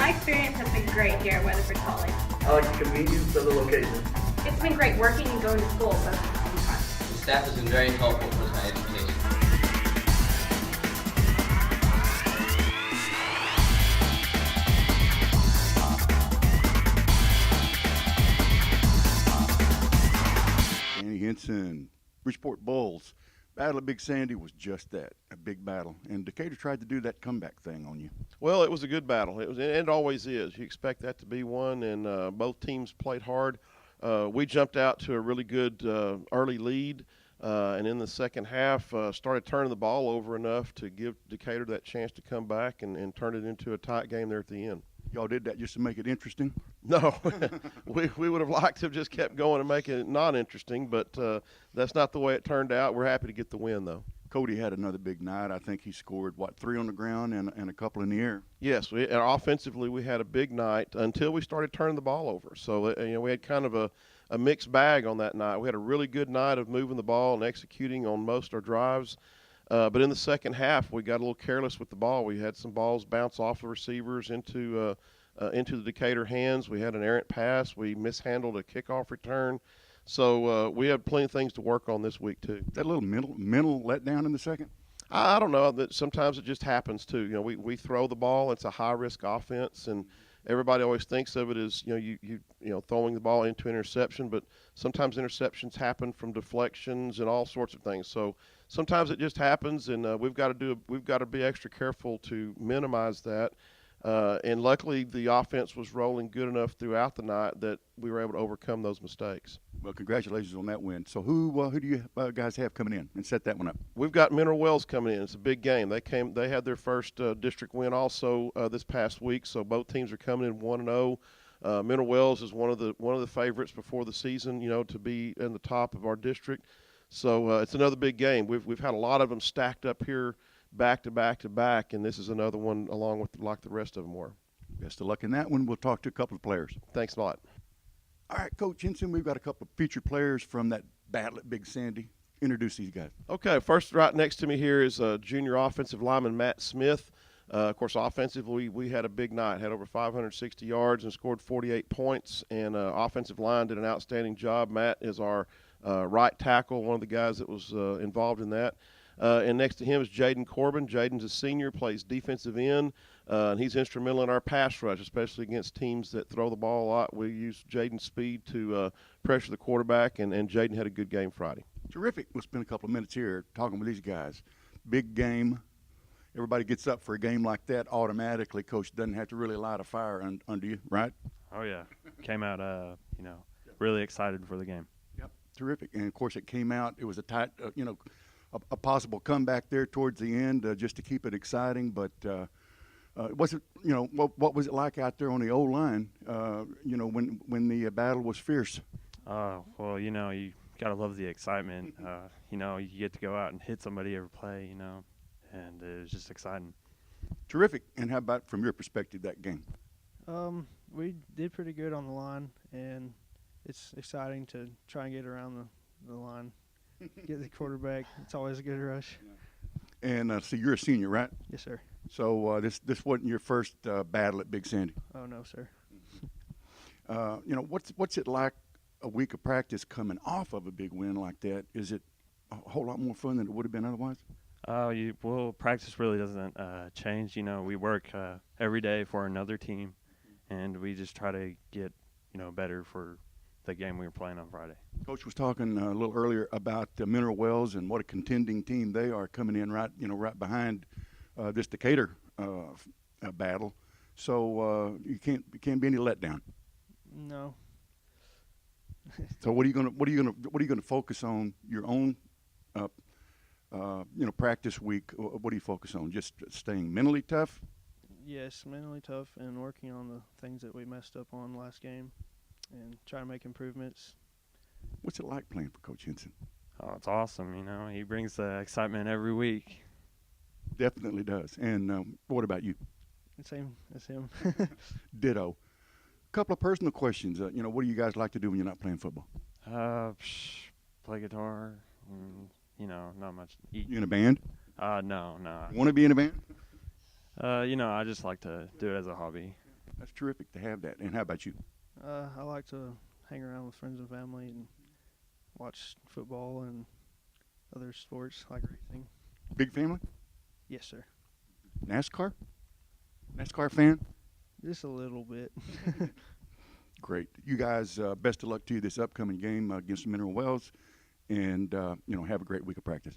My experience has been great here at Weatherford College. I like the convenience of the location. It's been great working and going to school, both at the same time. The staff has been very helpful towards my education. Henson, Bridgeport Bulls. Battle of Big Sandy was just that, a big battle. And Decatur tried to do that comeback thing on you. Well, it was a good battle. It always is. You expect that to be one, and both teams played hard. We jumped out to a really good early lead, and in the second half started turning the ball over enough to give Decatur that chance to come back and turn it into a tight game there at the end. Y'all did that just to make it interesting? No, we would have liked to have just kept going and make it not interesting, but that's not the way it turned out. We're happy to get the win, though. Cody had another big night. I think he scored, 3 on the ground and a couple in the air. Yes, and offensively we had a big night until we started turning the ball over. So, we had kind of a mixed bag on that night. We had a really good night of moving the ball and executing on most of our drives. But in the second half, we got a little careless with the ball. We had some balls bounce off the receivers into the Decatur hands. We had an errant pass. We mishandled a kickoff return. So we had plenty of things to work on this week too. That little mental letdown in the second? I don't know. That sometimes it just happens too. We throw the ball. It's a high-risk offense, and everybody always thinks of it as throwing the ball into interception. But sometimes interceptions happen from deflections and all sorts of things. So sometimes it just happens, and we've got to be extra careful to minimize that. And luckily, the offense was rolling good enough throughout the night that we were able to overcome those mistakes. Well, congratulations on that win. So who do you guys have coming in and set that one up? We've got Mineral Wells coming in. It's a big game. They had their first district win also this past week. So both teams are coming in 1-0. Mineral Wells is one of the favorites before the season, to be in the top of our district. So it's another big game. We've had a lot of them stacked up here, back to back to back, and this is another one along with like the rest of them were. Best of luck in that one. We'll talk to a couple of players. Thanks a lot. All right, Coach Henson, we've got a couple of featured players from that battle at Big Sandy. Introduce these guys. Okay, first right next to me here is junior offensive lineman Matt Smith. Of course, offensively, we had a big night, had over 560 yards and scored 48 points, and offensive line did an outstanding job. Matt is our right tackle, one of the guys that was involved in that. And next to him is Jaden Corbin. Jaden's a senior, plays defensive end, and he's instrumental in our pass rush, especially against teams that throw the ball a lot. We use Jaden's speed to pressure the quarterback, and Jaden had a good game Friday. Terrific. We'll spend a couple of minutes here talking with these guys. Big game. Everybody gets up for a game like that automatically. Coach doesn't have to really light a fire under you, right? Oh, yeah. Came out, really excited for the game. Yep. Terrific. And, of course, it came out. It was a tight, a possible comeback there towards the end just to keep it exciting. But was it, what was it like out there on the old line, when the battle was fierce? Well, you got to love the excitement. You get to go out and hit somebody every play, and it was just exciting. Terrific. And how about from your perspective that game? We did pretty good on the line, and it's exciting to try and get around the line. Get the quarterback. It's always a good rush. And so you're a senior, right? Yes, sir. So this wasn't your first battle at Big Sandy? Oh, no, sir. What's it like a week of practice coming off of a big win like that? Is it a whole lot more fun than it would have been otherwise? Practice really doesn't change. We work every day for another team, and we just try to get, better for the game we were playing on Friday. Coach was talking a little earlier about Mineral Wells and what a contending team they are coming in right behind this Decatur battle. So you can't be any letdown. No. So what are you gonna focus on your own practice week? What do you focus on? Just staying mentally tough? Yes, mentally tough and working on the things that we messed up on last game and try to make improvements. What's it like playing for Coach Henson? Oh, it's awesome. He brings the excitement every week. Definitely does. And what about you? Same as him. Ditto. Couple of personal questions. What do you guys like to do when you're not playing football? Play guitar. Not much. Eat. You in a band? No. Want to be in a band? I just like to do it as a hobby. That's terrific to have that. And how about you? I like to hang around with friends and family and watch football and other sports like racing. Big family? Yes, sir. NASCAR? NASCAR fan? Just a little bit. Great. You guys, best of luck to you this upcoming game against Mineral Wells, and have a great week of practice.